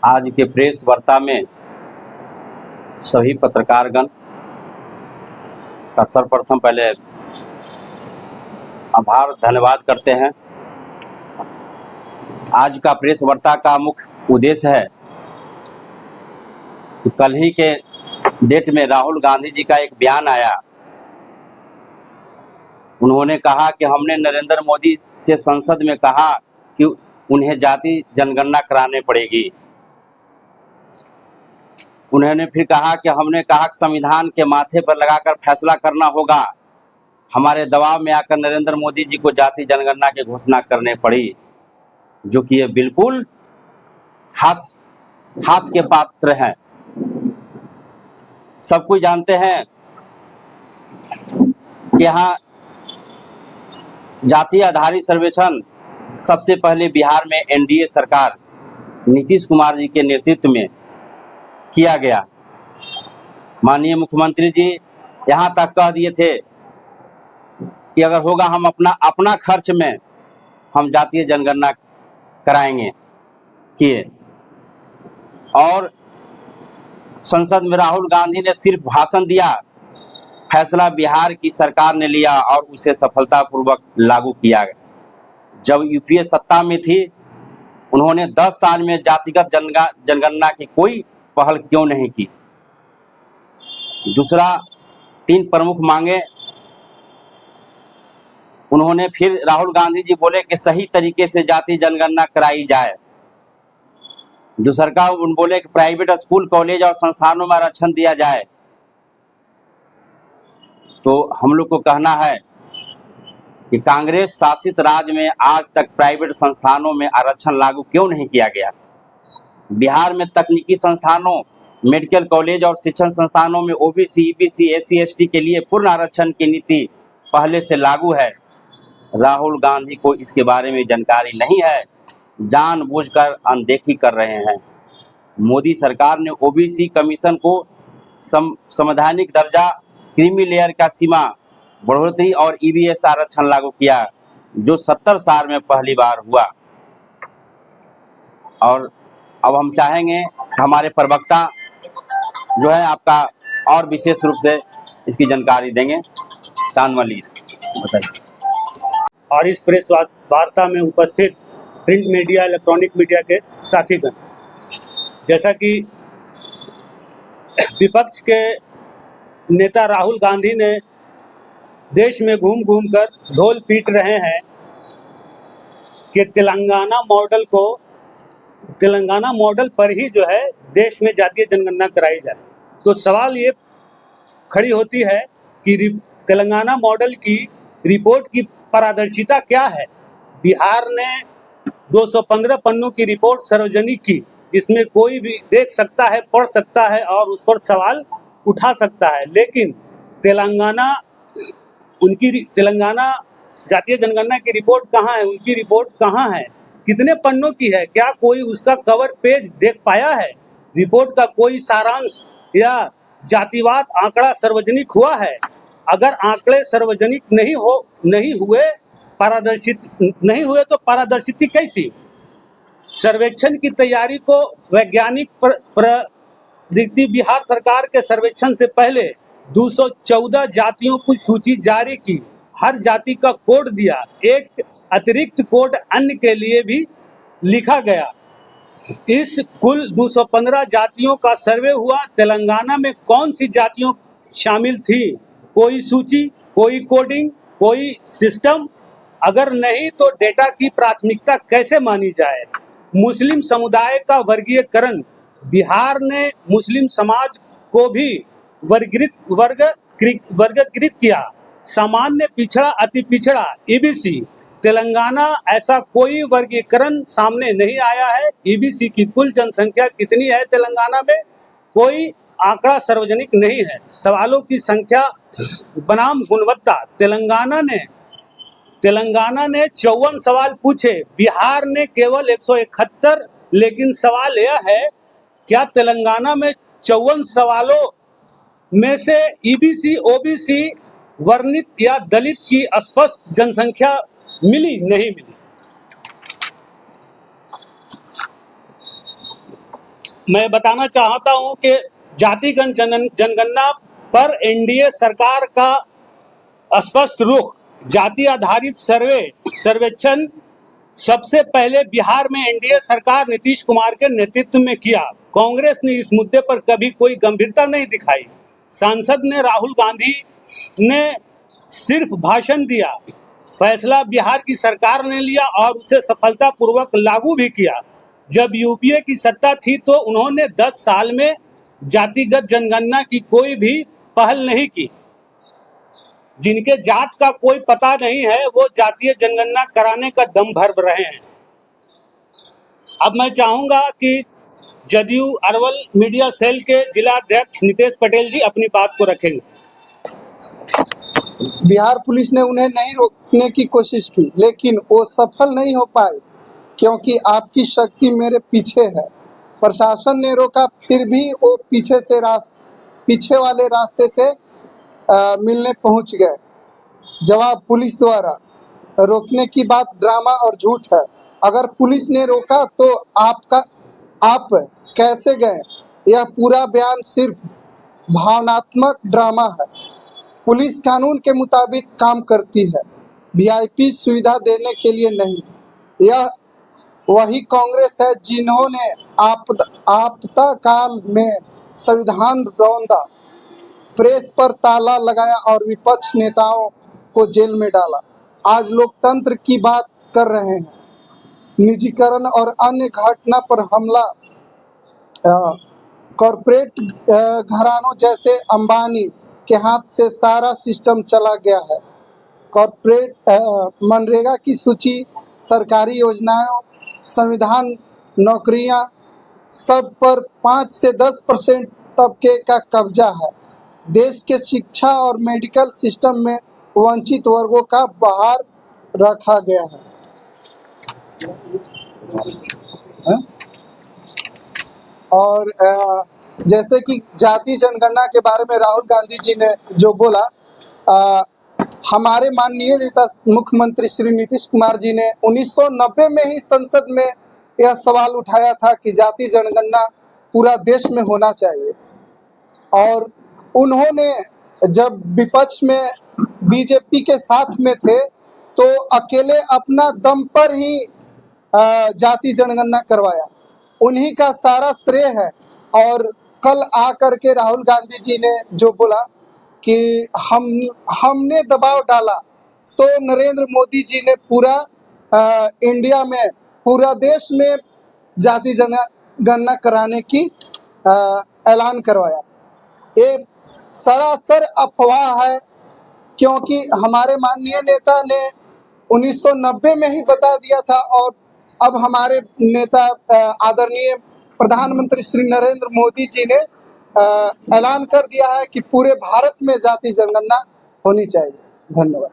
आज के प्रेस वार्ता में सभी पत्रकारगण का सर्वप्रथम पहले आभार धन्यवाद करते हैं। आज का प्रेस वार्ता का मुख्य उद्देश्य है कि कल ही के डेट में राहुल गांधी जी का एक बयान आया। उन्होंने कहा कि हमने नरेंद्र मोदी से संसद में कहा कि उन्हें जाति जनगणना कराने पड़ेगी। उन्होंने फिर कहा कि हमने कहा कि संविधान के माथे पर लगाकर फैसला करना होगा। हमारे दबाव में आकर नरेंद्र मोदी जी को जाति जनगणना की घोषणा करने पड़ी, जो कि ये बिल्कुल हास्य के पात्र हैं। सब कोई जानते हैं कि यहाँ जाति आधारित सर्वेक्षण सबसे पहले बिहार में एनडीए सरकार नीतीश कुमार जी के नेतृत्व में किया गया। माननीय मुख्यमंत्री जी यहाँ तक कह दिए थे कि अगर होगा हम अपना खर्च में हम जातीय जनगणना कराएंगे किए। और संसद में राहुल गांधी ने सिर्फ भाषण दिया, फैसला बिहार की सरकार ने लिया और उसे सफलतापूर्वक लागू किया। जब यूपीए सत्ता में थी, उन्होंने 10 साल में जातिगत जनगणना की कोई पहल क्यों नहीं की। दूसरा, 3 प्रमुख मांगे उन्होंने फिर राहुल गांधी जी बोले कि सही तरीके से जाति जनगणना कराई जाए। दूसरा उन बोले कि प्राइवेट स्कूल, कॉलेज और संस्थानों में आरक्षण दिया जाए। तो हम लोग को कहना है कि कांग्रेस शासित राज्य में आज तक प्राइवेट संस्थानों में आरक्षण लागू क्यों नहीं किया गया। बिहार में तकनीकी संस्थानों, मेडिकल कॉलेज और शिक्षण संस्थानों में ओबीसी, ईबीसी, एससी, एसटी के लिए पूर्ण आरक्षण की नीति पहले से लागू है। राहुल गांधी को इसके बारे में जानकारी नहीं है, जानबूझकर अनदेखी कर रहे हैं। मोदी सरकार ने ओबीसी कमीशन को संवैधानिक दर्जा, क्रीमी लेयर का सीमा बढ़ोतरी और ईबीएस आरक्षण लागू किया, जो 70 साल में पहली बार हुआ। और अब हम चाहेंगे हमारे प्रवक्ता जो है आपका और विशेष रूप से इसकी जानकारी देंगे। कानवली बताइए। और इस प्रेस वार्ता में उपस्थित प्रिंट मीडिया, इलेक्ट्रॉनिक मीडिया के साथीगण, जैसा कि विपक्ष के नेता राहुल गांधी ने देश में घूम घूम कर ढोल पीट रहे हैं कि तेलंगाना मॉडल पर ही जो है देश में जातीय जनगणना कराई जाए। तो सवाल ये खड़ी होती है कि तेलंगाना मॉडल की रिपोर्ट की पारदर्शिता क्या है। बिहार ने 215 पन्नों की रिपोर्ट सार्वजनिक की, जिसमें कोई भी देख सकता है, पढ़ सकता है और उस पर सवाल उठा सकता है। लेकिन तेलंगाना जातीय जनगणना की रिपोर्ट कहाँ है, उनकी रिपोर्ट कहाँ है, कितने पन्नों की है, क्या कोई उसका कवर पेज देख पाया है, रिपोर्ट का कोई सारांश या जातिवाद आंकड़ा सार्वजनिक हुआ है। अगर आंकड़े सार्वजनिक नहीं हुए तो पारदर्शिता कैसी। सर्वेक्षण की तैयारी को वैज्ञानिक प्रवृत्ति बिहार सरकार के सर्वेक्षण से पहले 214 जातियों की सूची जारी की, हर जाति का कोड दिया, एक अतिरिक्त कोड अन्य के लिए भी लिखा गया। इस कुल 215 जातियों का सर्वे हुआ। तेलंगाना में कौन सी जातियों शामिल थी, कोई सूची, कोई कोडिंग, कोई सिस्टम? अगर नहीं तो डेटा की प्राथमिकता कैसे मानी जाए। मुस्लिम समुदाय का वर्गीकरण, बिहार ने मुस्लिम समाज को भी वर्गीकृत किया, सामान्य, पिछड़ा, अति पिछड़ा, ईबीसी। तेलंगाना ऐसा कोई वर्गीकरण सामने नहीं आया है। ईबीसी की कुल जनसंख्या कितनी है तेलंगाना में, कोई आंकड़ा सार्वजनिक नहीं है। सवालों की संख्या बनाम गुणवत्ता, तेलंगाना ने 54 सवाल पूछे, बिहार ने केवल 171। लेकिन सवाल यह है, क्या तेलंगाना में 54 सवालों में से ईबीसी, ओबीसी, वर्णित या दलित की स्पष्ट जनसंख्या मिली? नहीं मिली। मैं बताना चाहता हूं कि जातिगत जनगणना पर एनडीए सरकार का स्पष्ट रुख, जाति आधारित सर्वेक्षण सबसे पहले बिहार में एनडीए सरकार नीतीश कुमार के नेतृत्व में किया। कांग्रेस ने इस मुद्दे पर कभी कोई गंभीरता नहीं दिखाई। सांसद ने राहुल गांधी ने सिर्फ भाषण दिया, फैसला बिहार की सरकार ने लिया और उसे सफलतापूर्वक लागू भी किया। जब यूपीए की सत्ता थी तो उन्होंने 10 साल में जातिगत जनगणना की कोई भी पहल नहीं की। जिनके जात का कोई पता नहीं है वो जातीय जनगणना कराने का दम भर रहे हैं। अब मैं चाहूंगा कि जदयू अरवल मीडिया सेल के जिला अध्यक्ष नितेश पटेल जी अपनी बात को रखेंगे। बिहार पुलिस ने उन्हें नहीं रोकने की कोशिश की, लेकिन वो सफल नहीं हो पाए क्योंकि आपकी शक्ति मेरे पीछे है। प्रशासन ने रोका, फिर भी वो पीछे वाले रास्ते से मिलने पहुंच गए। जवाब पुलिस द्वारा रोकने की बात ड्रामा और झूठ है। अगर पुलिस ने रोका तो आप कैसे गए? यह पूरा बयान सिर्फ भावनात्मक ड्रामा है। पुलिस कानून के मुताबिक काम करती है, वीआईपी सुविधा देने के लिए नहीं। यह वही कांग्रेस है जिन्होंने आपातकाल में संविधान रौंदा, प्रेस पर ताला लगाया और विपक्ष नेताओं को जेल में डाला। आज लोकतंत्र की बात कर रहे हैं। निजीकरण और अन्य घटना पर हमला, कॉरपोरेट घरानों जैसे अंबानी के हाथ से सारा सिस्टम चला गया है। कॉरपोरेट मनरेगा की सूची, सरकारी योजनाओं, संविधान, नौकरियां, सब पर 5 से 10% तबके का कब्जा है। देश के शिक्षा और मेडिकल सिस्टम में वंचित वर्गों का बाहर रखा गया है। और जैसे कि जाति जनगणना के बारे में राहुल गांधी जी ने जो बोला, हमारे माननीय नेता मुख्यमंत्री श्री नीतीश कुमार जी ने 1990 में ही संसद में यह सवाल उठाया था कि जाति जनगणना पूरा देश में होना चाहिए। और उन्होंने जब विपक्ष में बीजेपी के साथ में थे तो अकेले अपना दम पर ही जाति जनगणना करवाया। उन्हीं का सारा श्रेय है। और कल आकर के राहुल गांधी जी ने जो बोला कि हमने दबाव डाला, तो नरेंद्र मोदी जी ने पूरा इंडिया में, पूरा देश में जाति जनगणना कराने की ऐलान करवाया। ये सरासर अफवाह है, क्योंकि हमारे माननीय नेता ने 1990 में ही बता दिया था और अब हमारे नेता आदरणीय प्रधानमंत्री श्री नरेंद्र मोदी जी ने ऐलान कर दिया है कि पूरे भारत में जाति जनगणना होनी चाहिए। धन्यवाद।